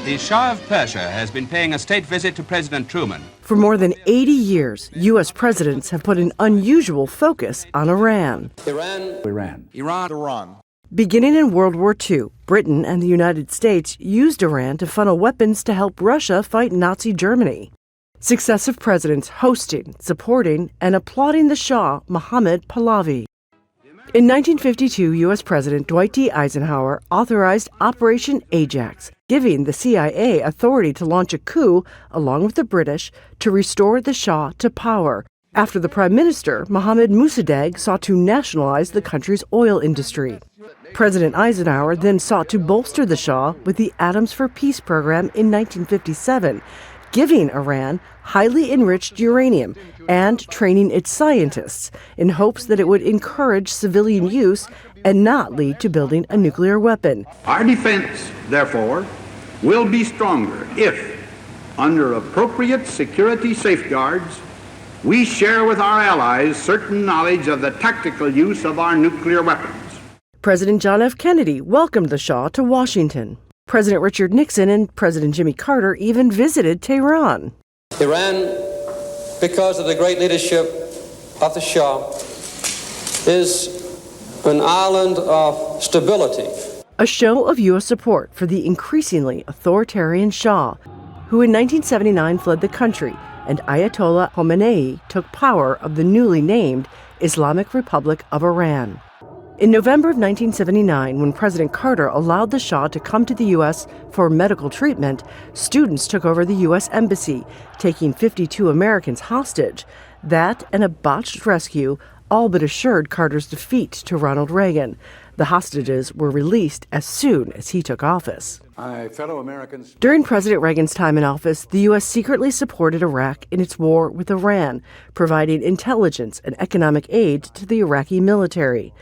The Shah of Persia has been paying a state visit to President Truman. For more than 80 years, U.S. presidents have put an unusual focus on Iran. Iran. Beginning in World War II, Britain and the United States used Iran to funnel weapons to help Russia fight Nazi Germany. Successive presidents hosting, supporting, and applauding the Shah, Mohammad Pahlavi. In 1952, U.S. President Dwight D. Eisenhower authorized Operation Ajax, giving the CIA authority to launch a coup, along with the British, to restore the Shah to power, after the Prime Minister, Mohammad Mossadegh, sought to nationalize the country's oil industry. President Eisenhower then sought to bolster the Shah with the Atoms for Peace program in 1957, giving Iran highly enriched uranium and training its scientists in hopes that it would encourage civilian use and not lead to building a nuclear weapon. Our defense, therefore, will be stronger if, under appropriate security safeguards, we share with our allies certain knowledge of the tactical use of our nuclear weapons. President John F. Kennedy welcomed the Shah to Washington. President Richard Nixon and President Jimmy Carter even visited Tehran. Iran, because of the great leadership of the Shah, is an island of stability. A show of U.S. support for the increasingly authoritarian Shah, who in 1979 fled the country, and Ayatollah Khamenei took power of the newly named Islamic Republic of Iran. In November of 1979, when President Carter allowed the Shah to come to the U.S. for medical treatment, students took over the U.S. Embassy, taking 52 Americans hostage. That and a botched rescue all but assured Carter's defeat to Ronald Reagan. The hostages were released as soon as he took office. Fellow Americans. During President Reagan's time in office, the U.S. secretly supported Iraq in its war with Iran, providing intelligence and economic aid to the Iraqi military.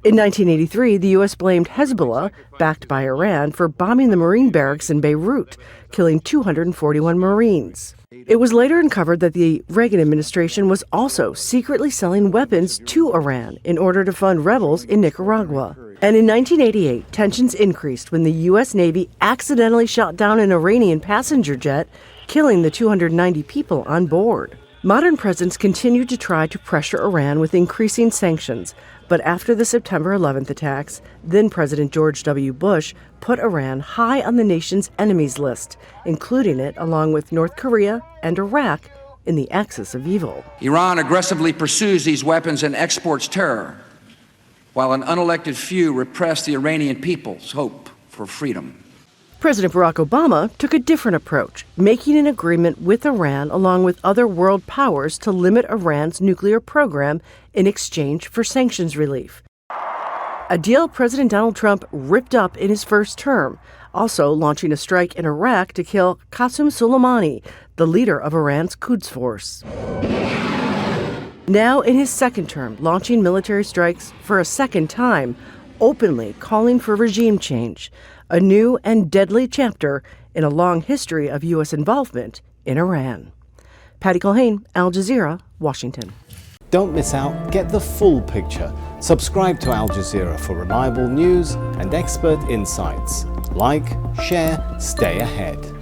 In 1983, the U.S. blamed Hezbollah, backed by Iran, for bombing the Marine barracks in Beirut, killing 241 Marines. It was later uncovered that the Reagan administration was also secretly selling weapons to Iran in order to fund rebels in Nicaragua. And in 1988, tensions increased when the U.S. Navy accidentally shot down an Iranian passenger jet, killing the 290 people on board. Modern presidents continued to try to pressure Iran with increasing sanctions, but after the September 11th attacks, then President George W. Bush put Iran high on the nation's enemies list, including it along with North Korea and Iraq in the axis of evil. Iran aggressively pursues these weapons and exports terror, while an unelected few repress the Iranian people's hope for freedom. President Barack Obama took a different approach, making an agreement with Iran along with other world powers to limit Iran's nuclear program in exchange for sanctions relief. A deal President Donald Trump ripped up in his first term, also launching a strike in Iraq to kill Qasem Soleimani, the leader of Iran's Quds Force. Now in his second term, launching military strikes for a second time, openly calling for regime change, a new and deadly chapter in a long history of U.S. involvement in Iran. Patty Culhane, Al Jazeera, Washington. Don't miss out. Get the full picture. Subscribe to Al Jazeera for reliable news and expert insights. Like, share, stay ahead.